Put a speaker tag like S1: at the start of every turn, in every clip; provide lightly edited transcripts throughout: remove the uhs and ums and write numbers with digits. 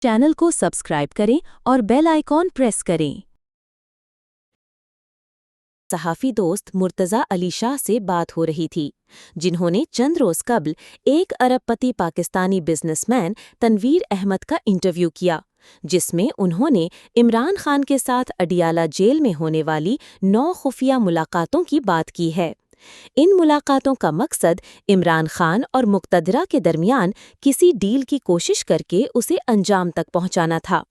S1: Channel को subscribe करें और बेल आइकॉन प्रेस करें। सहाफ़ी दोस्त मुर्तज़ा अली शाह से बात हो रही थी, जिन्होंने चंद रोज़ कबल 1 अरबपति पाकिस्तानी बिजनेसमैन तनवीर अहमद का इंटरव्यू किया, जिसमें उन्होंने इमरान खान के साथ अडियाला जेल में होने वाली 9 खुफिया मुलाकातों की बात की है। इन मुलाकातों का मकसद इमरान खान और मुक़्तदरा के दरमियान किसी डील की कोशिश करके उसे अंजाम तक पहुंचाना था।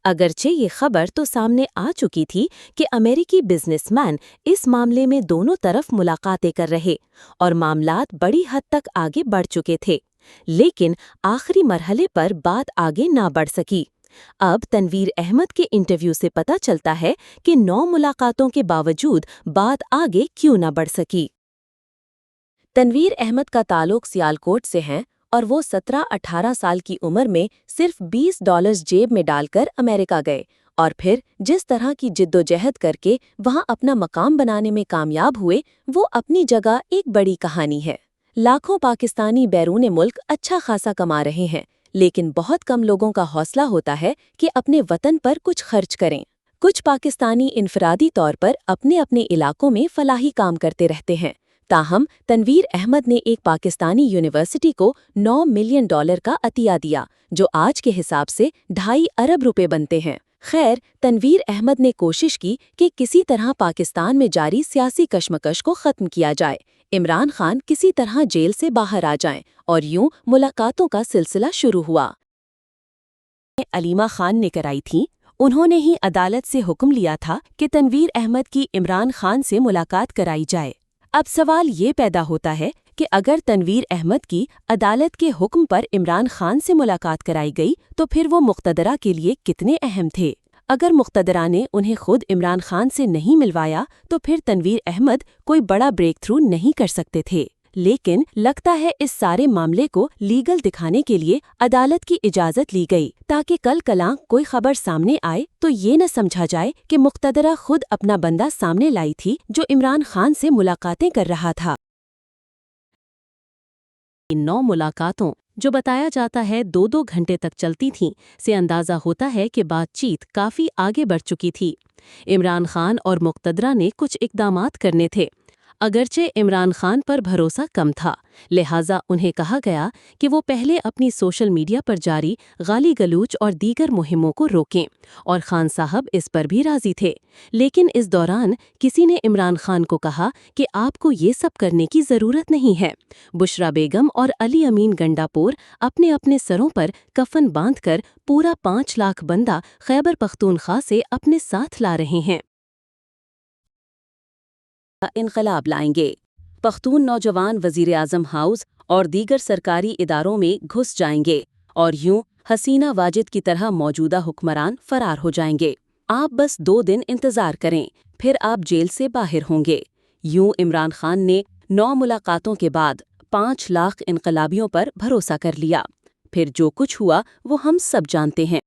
S1: अगरचे ये खबर तो सामने आ चुकी थी कि अमेरिकी बिजनेसमैन इस मामले में दोनों तरफ मुलाकातें कर रहे और मामलात बड़ी हद तक आगे बढ़ चुके थे, लेकिन आखिरी मरहले पर बात आगे ना बढ़ सकी। अब तनवीर अहमद के इंटरव्यू से पता चलता है कि 9 मुलाकातों के बावजूद बात आगे क्यों ना बढ़ सकी। तनवीर अहमद का ताल्लुक सियालकोट से है और वो 17-18 साल की उम्र में सिर्फ $20 जेब में डालकर अमेरिका गए और फिर जिस तरह की जिद्दोजहद करके वहां अपना मकाम बनाने में कामयाब हुए, वो अपनी जगह एक बड़ी कहानी है। लाखों पाकिस्तानी बैरून मुल्क अच्छा खासा कमा रहे हैं, लेकिन बहुत कम लोगों का हौसला होता है कि अपने वतन पर कुछ खर्च करें। कुछ पाकिस्तानी इनफरादी तौर पर अपने अपने इलाकों में फलाही काम करते रहते हैं। ताहम तनवीर अहमद ने एक पाकिस्तानी यूनिवर्सिटी को $9 मिलियन का अतिया दिया, जो आज के हिसाब से 2.5 अरब रुपए बनते हैं। खैर, तनवीर अहमद ने कोशिश की कि किसी तरह पाकिस्तान में जारी सियासी कशमकश को ख़त्म किया जाए, इमरान खान किसी तरह जेल से बाहर आ जाएं, और यूं मुलाकातों का सिलसिला शुरू हुआ। अलीमा खान ने कराई थी। उन्होंने ही अदालत से हुक्म लिया था कि तनवीर अहमद की इमरान खान से मुलाकात कराई जाए। अब सवाल ये पैदा होता है कि अगर तनवीर अहमद की अदालत के हुक्म पर इमरान खान से मुलाकात कराई गई तो फिर वो मुक़्तदरा के लिए कितने अहम थे। अगर मुक़्तदरा ने उन्हें खुद इमरान खान से नहीं मिलवाया तो फिर तनवीर अहमद कोई बड़ा ब्रेक थ्रू नहीं कर सकते थे। लेकिन लगता है इस सारे मामले को लीगल दिखाने के लिए अदालत की इजाज़त ली गई, ताकि कल कलां कोई खबर सामने आए तो ये न समझा जाए कि मुक़्तदरा खुद अपना बंदा सामने लाई थी जो इमरान खान से मुलाकातें कर रहा था। इन 9 मुलाकातों, जो बताया जाता है 2-2 घंटे तक चलती थीं, से अंदाज़ा होता है कि बातचीत काफ़ी आगे बढ़ चुकी थी। इमरान खान और मुक़्तदरा ने कुछ इक़दामात करने थे। अगरचे इमरान खान पर भरोसा कम था, लिहाजा उन्हें कहा गया कि वो पहले अपनी सोशल मीडिया पर जारी गाली गलूच और दीगर मुहिमों को रोकें, और खान साहब इस पर भी राज़ी थे। लेकिन इस दौरान किसी ने इमरान खान को कहा कि आपको ये सब करने की ज़रूरत नहीं है। बुशरा बेगम और अली अमीन गंडापुर अपने अपने सरों पर कफन बांधकर पूरा 5 लाख बंदा खैबर पख्तूनख्वा से अपने साथ ला रहे हैं। इनकलाब लाएंगे। पख्तून नौजवान वज़ीर आज़म हाउस और दीगर सरकारी इदारों में घुस जाएंगे और यूं हसीना वाजिद की तरह मौजूदा हुक्मरान फरार हो जाएंगे। आप बस 2 दिन इंतज़ार करें, फिर आप जेल से बाहर होंगे। यूं इमरान खान ने 9 मुलाकातों के बाद 5 लाख इनकलाबियों पर भरोसा कर लिया। फिर जो कुछ हुआ वो हम सब जानते हैं।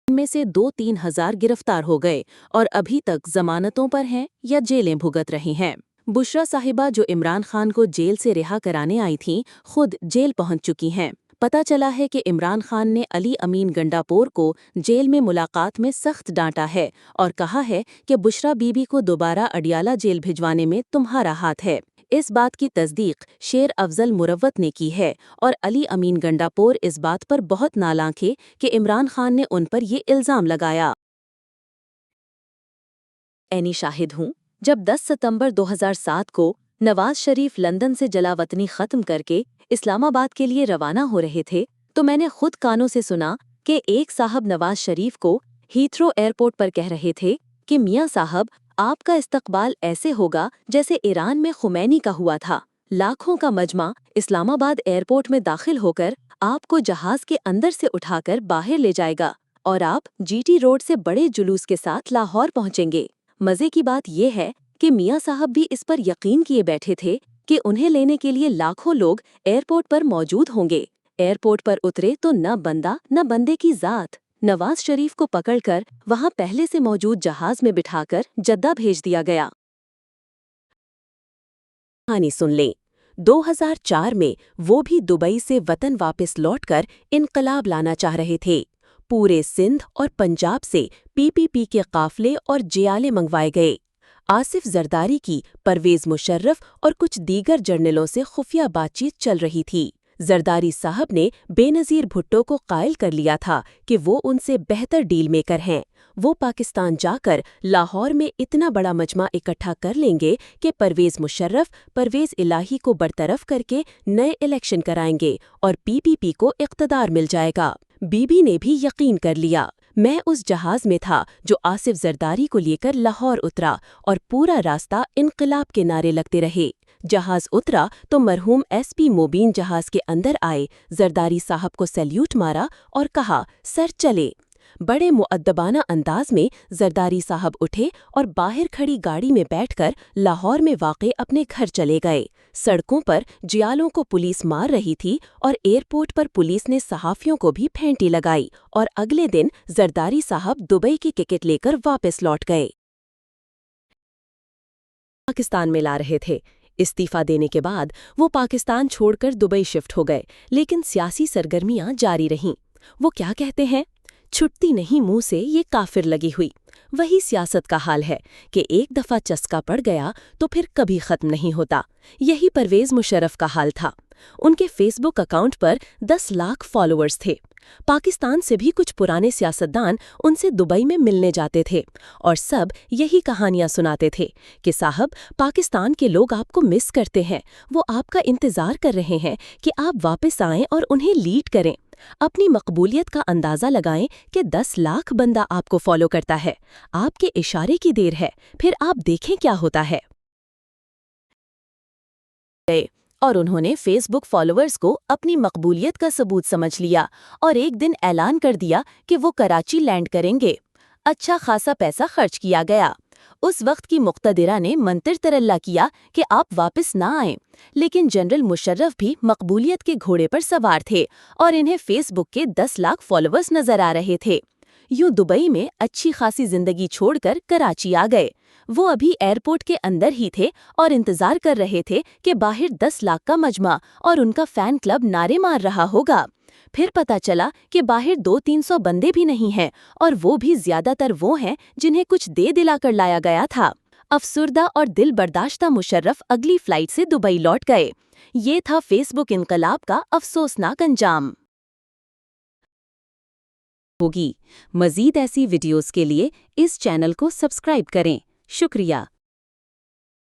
S1: इनमें से 2-3 हज़ार गिरफ्तार हो गए और अभी तक जमानतों पर हैं या जेलें भुगत रही हैं। बुशरा साहिबा, जो इमरान खान को जेल से रिहा कराने आई थीं, खुद जेल पहुंच चुकी हैं। पता चला है कि इमरान खान ने अली अमीन गंडापुर को जेल में मुलाकात में सख्त डांटा है और कहा है कि बुशरा बीबी को दोबारा अडियाला जेल भिजवाने में तुम्हारा हाथ है। इस बात की तस्दीक शेर अफजल मुरव्वत ने की है और अली अमीन गंडापुर इस बात पर बहुत नालांखे कि इमरान खान ने उन पर ये इल्ज़ाम लगाया। ऐनी शाहिद हूँ, जब 10 सितंबर 2007 को नवाज शरीफ लंदन से जलावतनी ख़त्म करके इस्लामाबाद के लिए रवाना हो रहे थे, तो मैंने खुद कानों से सुना कि एक साहब नवाज शरीफ को हीथ्रो एयरपोर्ट पर कह रहे थे कि मियाँ साहब, आपका इस्तकबाल ऐसे होगा जैसे ईरान में खुमैनी का हुआ था। लाखों का मजमा इस्लामाबाद एयरपोर्ट में दाखिल होकर आपको जहाज के अंदर से उठाकर बाहर ले जाएगा और आप जीटी रोड से बड़े जुलूस के साथ लाहौर पहुंचेंगे। मजे की बात यह है कि मियाँ साहब भी इस पर यकीन किए बैठे थे कि उन्हें लेने के लिए लाखों लोग एयरपोर्ट पर मौजूद होंगे। एयरपोर्ट पर उतरे तो न बंदा न बंदे की जात। नवाज शरीफ को पकड़कर वहां पहले से मौजूद जहाज में बिठाकर जद्दा भेज दिया गया। कहानी सुन लें। 2004 में वो भी दुबई से वतन वापस लौटकर इनकलाब लाना चाह रहे थे। पूरे सिंध और पंजाब से पीपीपी के काफले और जियाले मंगवाए गए। आसिफ जरदारी की परवेज मुशर्रफ और कुछ दीगर जर्नलों से खुफिया बातचीत चल रही थी। जरदारी साहब ने बेनज़ीर भुट्टो को कायल कर लिया था कि वो उनसे बेहतर डील मेकर हैं। वो पाकिस्तान जाकर लाहौर में इतना बड़ा मजमा इकट्ठा कर लेंगे कि परवेज मुशर्रफ परवेज इलाही को बरतरफ करके नए इलेक्शन कराएंगे और पीपीपी को इक़्तिदार मिल जाएगा। बीबी ने भी यकीन कर लिया। मैं उस जहाज में था जो आसिफ जरदारी को लेकर लाहौर उतरा और पूरा रास्ता इनकलाब के नारे लगते रहे। जहाज उतरा तो मरहूम एसपी मोबीन जहाज के अंदर आए, जरदारी साहब को सैल्यूट मारा और कहा, सर चले। बड़े मुअद्दबाना अंदाज में जरदारी साहब उठे और बाहर खड़ी गाड़ी में बैठकर लाहौर में वाक़े अपने घर चले गए। सड़कों पर जियालों को पुलिस मार रही थी और एयरपोर्ट पर पुलिस ने सहाफ़ियों को भी फेंटी लगाई और अगले दिन जरदारी साहब दुबई की टिकट लेकर वापस लौट गए। पाकिस्तान में ला रहे थे। इस्तीफा देने के बाद वो पाकिस्तान छोड़कर दुबई शिफ्ट हो गए, लेकिन सियासी सरगर्मियां जारी रहीं। वो क्या कहते हैं, छुट्टी नहीं मुंह से ये काफिर लगी हुई। वही सियासत का हाल है कि एक दफ़ा चस्का पड़ गया तो फिर कभी ख़त्म नहीं होता। यही परवेज़ मुशर्रफ का हाल था। उनके फेसबुक अकाउंट पर 10 लाख फॉलोअर्स थे। पाकिस्तान से भी कुछ पुराने सियासतदान उनसे दुबई में मिलने जाते थे और सब यही कहानियां सुनाते थे कि साहब, पाकिस्तान के लोग आपको मिस करते हैं, वो आपका इंतज़ार कर रहे हैं कि आप वापस आएं और उन्हें लीड करें। अपनी मकबूलियत का अंदाज़ा लगाएं कि 10 लाख बंदा आपको फॉलो करता है। आपके इशारे की देर है, फिर आप देखें क्या होता है। और उन्होंने फेसबुक फॉलोअर्स को अपनी मकबूलियत का सबूत समझ लिया और एक दिन ऐलान कर दिया कि वो कराची लैंड करेंगे। अच्छा खासा पैसा खर्च किया गया। उस वक्त की मुक्तदिरा ने मंतर तरल्ला किया कि आप वापस ना आएं, लेकिन जनरल मुशर्रफ भी मकबूलियत के घोड़े पर सवार थे और इन्हें फेसबुक के 10 लाख फॉलोअर्स नजर आ रहे थे। यूं दुबई में अच्छी खासी जिंदगी छोड़कर कराची आ गए। वो अभी एयरपोर्ट के अंदर ही थे और इंतजार कर रहे थे कि बाहर 10 लाख का मजमा और उनका फैन क्लब नारे मार रहा होगा। फिर पता चला कि बाहर 200-300 बंदे भी नहीं हैं और वो भी ज्यादातर वो हैं जिन्हें कुछ दे दिलाकर लाया गया था। अफसुर्दा और दिल बर्दाश्ता मुशर्रफ अगली फ्लाइट से दुबई लौट गए। ये था फेसबुक इनकलाब का अफसोसनाक अंजाम। होगी। मज़ीद ऐसी वीडियोस के लिए इस चैनल को सब्सक्राइब करें। शुक्रिया।